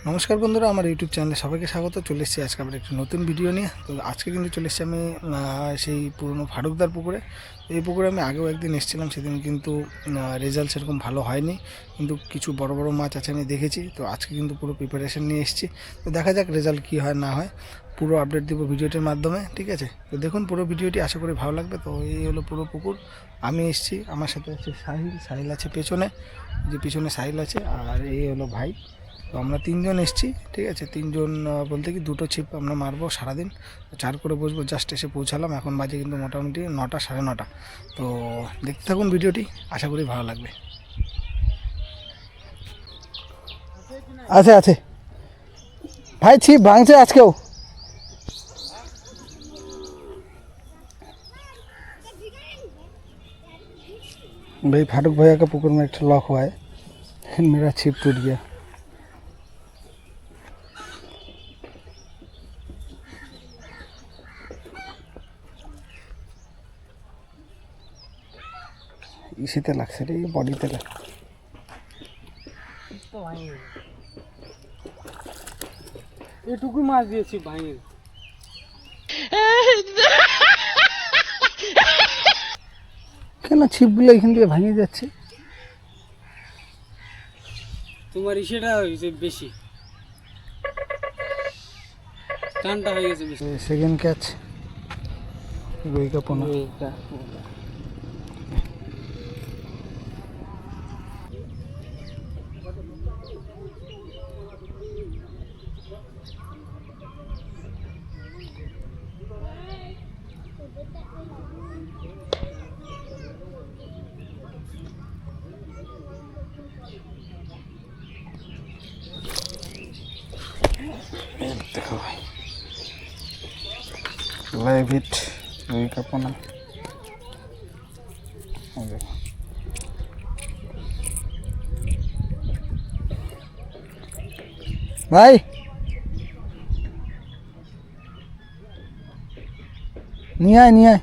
নমস্কার বন্ধুরা, আমার ইউটিউব চ্যানেলে সবাইকে স্বাগত। চলে এসেছি আজকে আবার একটি নতুন ভিডিও নিয়ে। তো আজকে কিন্তু চলে এসেছি আমি সেই পুরনো ফারুকদার পুকুরে। এই পুকুরে আমি আগেও একদিন এসেছিলাম, সেদিন কিন্তু রেজাল্ট সেরকম ভালো হয়নি, কিন্তু কিছু বড় বড় মাছ আছে আমি দেখেছি। তো আজকে কিন্তু পুরো প্রিপারেশন নিয়ে এসেছি, তো দেখা যাক রেজাল্ট কী হয় না হয়, পুরো আপডেট দেবো ভিডিওটির মাধ্যমে, ঠিক আছে? তো দেখুন পুরো ভিডিওটি, আশা করি ভালো লাগবে। তো এই হলো পুরো পুকুর, আমি এসেছি, আমার সাথে আছে সাহিল আছে পেছনে, যে পিছনে সাহিল আছে, আর এই হলো ভাই। তো আমরা তিনজন এসেছি, ঠিক আছে? তিনজন বলতে কি দুটো ছিপ আমরা মারবো সারাদিন, চার করে বসবো। জাস্ট এসে পৌঁছালাম, এখন বাজে কিন্তু মোটামুটি 9টা, সাড়ে 9টা। তো দেখতে থাকুন ভিডিওটি, আশা করি ভালো লাগবে। আছে আছে ভাই, ছিপ ভাঙছে আজকেও। भाई फाटक भैया का पुकुर में एक लॉक हुआ है, मेरा छिप टूट गया। ইসিতে লাগছে রে, বডিতে লাগছে। এটুকু মাছ দিয়েছি ভাঙে। কেন ছিপগুলো এখান থেকে ভাঙে যাচ্ছে? তোমার ইসেটা হয়েছে বেশি, টানটা হয়ে গেছে বেশি। সেকেন্ড ক্যাচ, রুই का পোনা। देखो भाई, लाइव हिट रुई का पोना। देखो भाई, नहीं आए नहीं आए।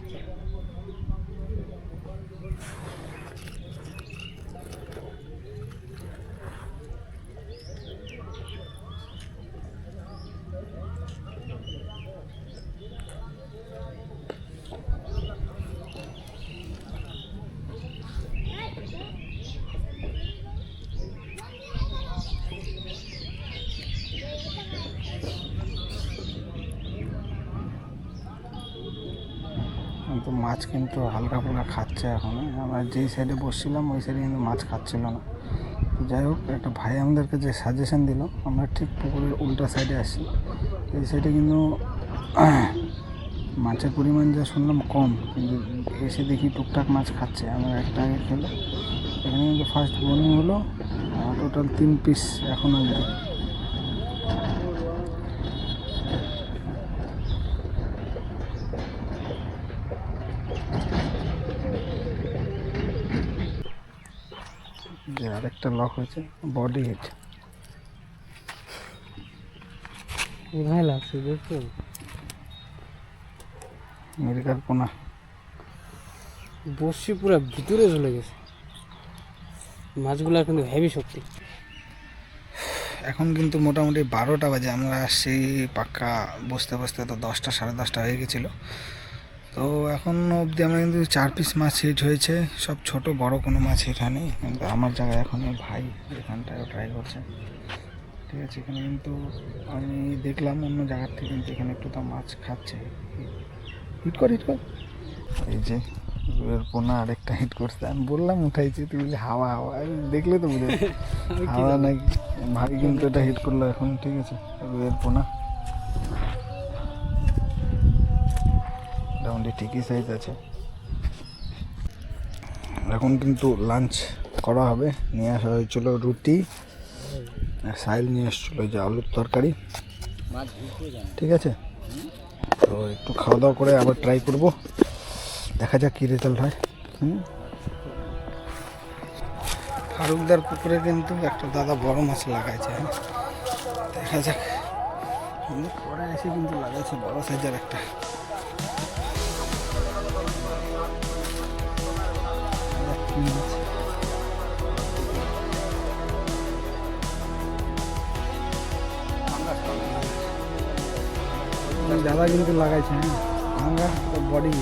তো মাছ কিন্তু হালকা ফুলকা খাচ্ছে এখন। আমরা যেই সাইডে বসছিলাম ওই সাইডে কিন্তু মাছ খাচ্ছিল না। তো যাই হোক, একটা ভাই আমাদেরকে যে সাজেশন দিল, আমরা ঠিক পুকুরের উল্টা সাইডে আসি। এই সাইডে কিন্তু মাছের পরিমাণ যা শুনলাম কম, কিন্তু এসে দেখি টুকটাক মাছ খাচ্ছে। আমরা একটা আগে খেলো, এখানে কিন্তু ফার্স্ট বোনিং হলো, টোটাল 3 পিস এখনও অবধি। যে আরেকটা লক হয়েছে, বডি হিট। ভালো লাগছে দেখছো, আমেরিকার পোনা। বসছি পুরো ভিতরে চলে গেছে মাছগুলো, কিন্তু হেভি শক্তি। এখন কিন্তু মোটামুটি 12টা বাজে, আমরা সেই পাক্কা বসতে বসতে তো 10টা, সাড়ে 10টা হয়ে গেছিলো। তো এখন অবধি আমরা কিন্তু 4 পিস মাছ হিট হয়েছে, সব ছোট বড় কোনো মাছ হিট হয়নি। কিন্তু আমার জায়গায় এখন ভাই এখানটায় ট্রাই করছে, ঠিক আছে? এখানে কিন্তু আমি দেখলাম অন্য জায়গার থেকে কিন্তু এখানে একটু তো মাছ খাচ্ছে। হিট কর হিট কর, এই যে রুইয়ের পোনা আরেকটা হিট করছে। আমি বললাম উঠাইছি, তুই বলি হাওয়া হাওয়া, দেখলে তো বুঝে হাওয়া নাকি। ভাই কিন্তু এটা হিট করলো এখন, ঠিক আছে? রুইয়ের পোনা মোটামুটি ঠিকই সাইজ আছে। এখন কিন্তু লাঞ্চ করা হবে। নিয়ে আসা হয়েছিল রুটি, আর সাইল নিয়ে এসেছিলো যে আলুর তরকারি, ঠিক আছে? তো একটু খাওয়া দাওয়া করে আবার ট্রাই করব, দেখা যাক কী রেজাল্ট হয়। ফারুকদার পুকুরে কিন্তু একটা দাদা বড় মাছ লাগাইছে, হ্যাঁ, দেখা যাক। পরে এসে কিন্তু লাগাইছে বড় সাইজের একটা। দাদা কিন্তু লাগাইছে, হ্যাঁ আমরা বডি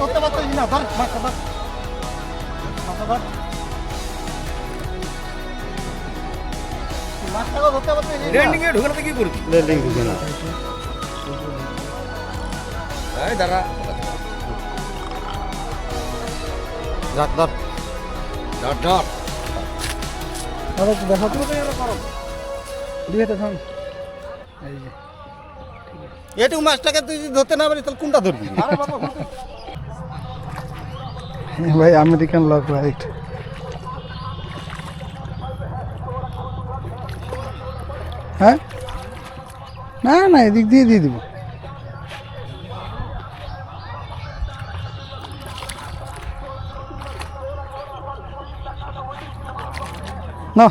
ধরতে পারতেছি না। ধর মাছটা ধর, মাছটা ধর, মাছটাকে ধরতে পারতেছি না। ল্যান্ডিং এ ঢোকাতে কি করবি? ল্যান্ডিং ঢুকে না। এই দাঁড়া, ধর ধর ধর ধর। আরে দেখো তো করো দিয়ে তো থাম। এই যে এটুকু মাছটাকে তুই যদি ধরতে না পারিস তাহলে কোনটা ধরবি? ভাই আমেরিকান লক রাইট। হ্যাঁ না না এদিক দিয়ে দিয়ে দিব। না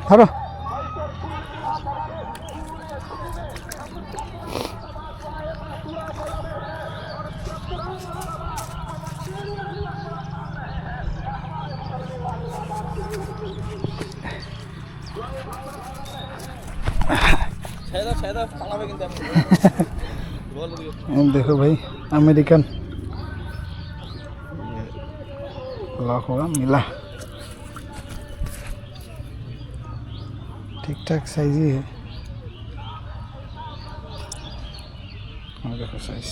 ধরো। देखो भाई अमेरिकन लॉक होगा मिला, ठीक ठाक साइज ही है। देखो साइज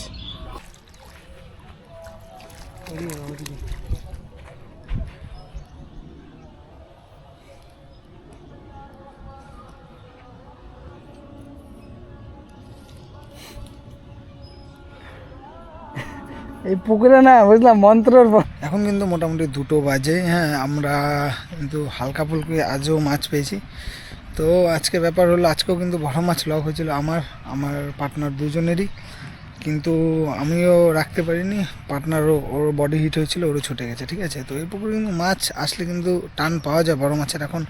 এই পুকুরে না বুঝলাম মন্ত্রর। এখন কিন্তু মোটামুটি 2টো বাজে, হ্যাঁ আমরা কিন্তু হালকা ফুলকি আজও মাছ পেয়েছি। তো আজকে ব্যাপার হলো আজকেও কিন্তু বড় মাছ লক হয়েছিল আমার পার্টনার দুজনেরই, কিন্তু আমিও রাখতে পারিনি, পার্টনারও ওর বডি হিট হয়েছিল, ওরও ছুটে গেছে। ঠিক আছে, তো এই পুকুরে কিন্তু মাছ আসলে কিন্তু টান পাওয়া যায় বড় মাছের। এখন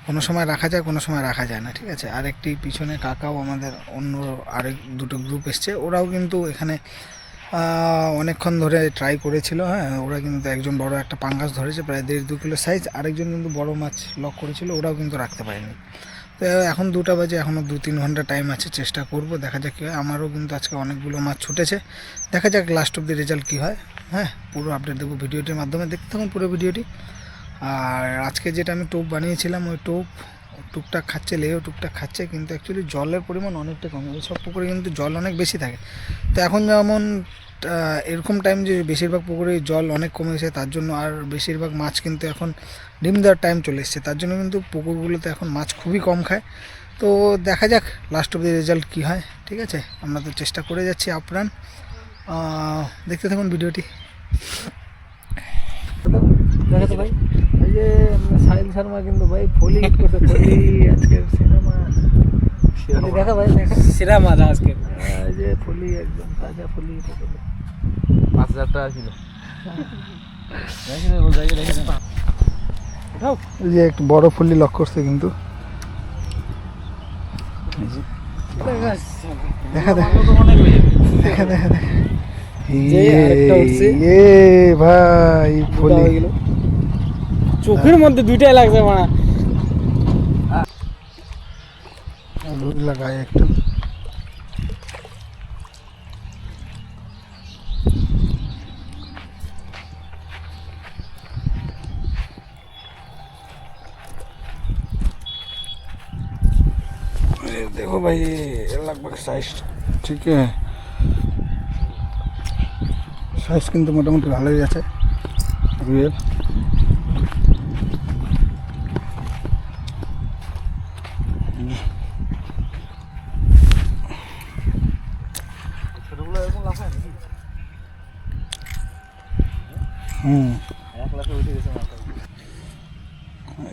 কোনো সময় রাখা যায়, কোনো সময় রাখা যায় না। ঠিক আছে, আরেকটি পিছনে কাকাও আমাদের অন্য আরেক 2টো গ্রুপ এসছে, ওরাও কিন্তু এখানে অনেকক্ষণ ধরে ট্রাই করেছিল। হ্যাঁ ওরা কিন্তু একজন বড় একটা পাঙ্গাস ধরেছে প্রায় 1.5-2 কিলো সাইজ, আরেকজন কিন্তু বড় মাছ লক করেছিল, ওরাও কিন্তু রাখতে পারেনি। তো এখন 2টা বাজে, এখনও 2-3 ঘন্টা টাইম আছে, চেষ্টা করব, দেখা যাক কী হয়। আমারও কিন্তু আজকে অনেকগুলো মাছ ছুটেছে, দেখা যাক লাস্ট অব দি রেজাল্ট কী হয়। হ্যাঁ পুরো আপডেট দেবো ভিডিওটির মাধ্যমে, দেখতে থাকুন পুরো ভিডিওটি। আর আজকে যেটা আমি টোপ বানিয়েছিলাম ওই টোপ টুকটাক খাচ্ছে, লেও টুকটাক খাচ্ছে, কিন্তু অ্যাকচুয়ালি জলের পরিমাণ অনেকটা কমে। এইসব পুকুরে কিন্তু জল অনেক বেশি থাকে। তো এখন যেমন এরকম টাইম যে বেশিরভাগ পুকুরে জল অনেক কমেছে, তার জন্য আর বেশিরভাগ মাছ কিন্তু এখন ডিম দেওয়ার টাইম চলে এসছে, তার জন্য কিন্তু পুকুরগুলোতে এখন মাছ খুবই কম খায়। তো দেখা যাক লাস্ট অব দি রেজাল্ট কী হয়। ঠিক আছে, আমরা তো চেষ্টা করে যাচ্ছি আপ্রাণ, দেখতে থাকুন ভিডিওটি। দেখা তো ভাই এই যে সাহিল শর্মা কিন্তু ভাই ফলি করতে ফলি আজকের সিনেমা দেখা ভাই, দেখা সেরা মাছ আজকে। এই যে ফলি একদম তাজা ফলি 5000 টাকা ছিল। এই যে একটু বড় ফলি লক করছে কিন্তু, দেখা দেখা দেখা দেখা দেখা ভাই ফলি চোখের মধ্যে 2টাই লাগছে মানে লাগায় একটু। देखो भाई लगभग साइज ठीक है, সাইজ কিন্তু মোটামুটি ভালোই আছে রুইয়ের।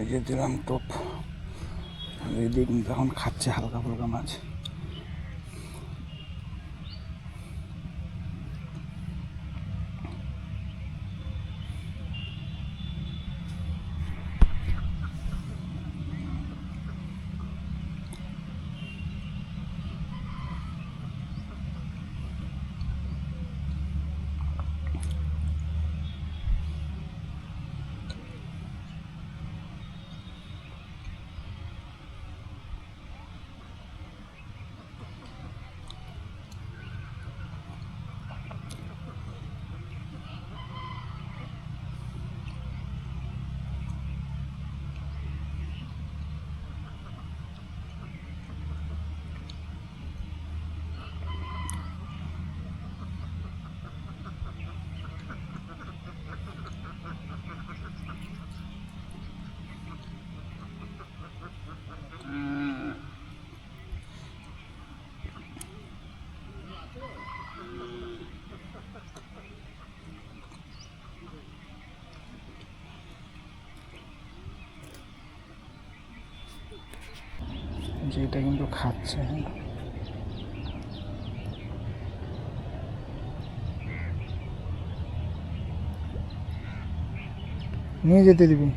এই যে দিলাম টোপ, এদিকে কিন্তু এখন খাচ্ছে হালকা ফুলকা মাছ। যেটা কিন্তু খাচ্ছে, হ্যাঁ নিয়ে যেতে দিবি।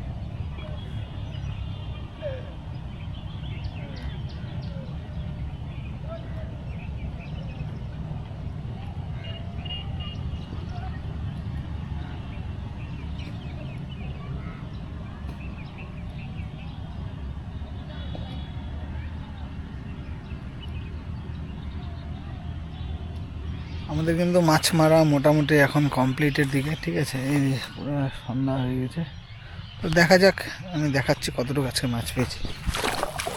আমাদের কিন্তু মাছ মারা মোটামুটি এখন কমপ্লিটের দিকে, ঠিক আছে। এই পুরো সন্ধ্যা হয়ে গেছে, তো দেখা যাক, আমি দেখাচ্ছি কতটুকু আজকে মাছ পেয়েছি।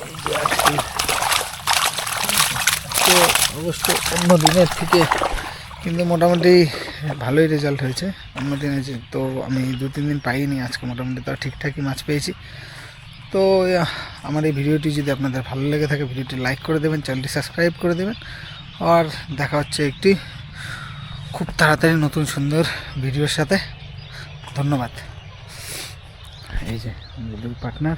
এই যে আজকে তো অবশ্য অন্য দিনের থেকে কিন্তু মোটামুটি ভালোই রেজাল্ট হয়েছে অন্য দিনে, তো আমি 2-3 দিন পাইনি, আজকে মোটামুটি তো ঠিকঠাকই মাছ পেয়েছি। তো আমার এই ভিডিওটি যদি আপনাদের ভালো লেগে থাকে, ভিডিওটি লাইক করে দেবেন, চ্যানেলটি সাবস্ক্রাইব করে দেবেন, আর দেখা হচ্ছে একটি খুব তাড়াতাড়ি নতুন সুন্দর ভিডিওর সাথে। ধন্যবাদ। এই যে দুই পার্টনার।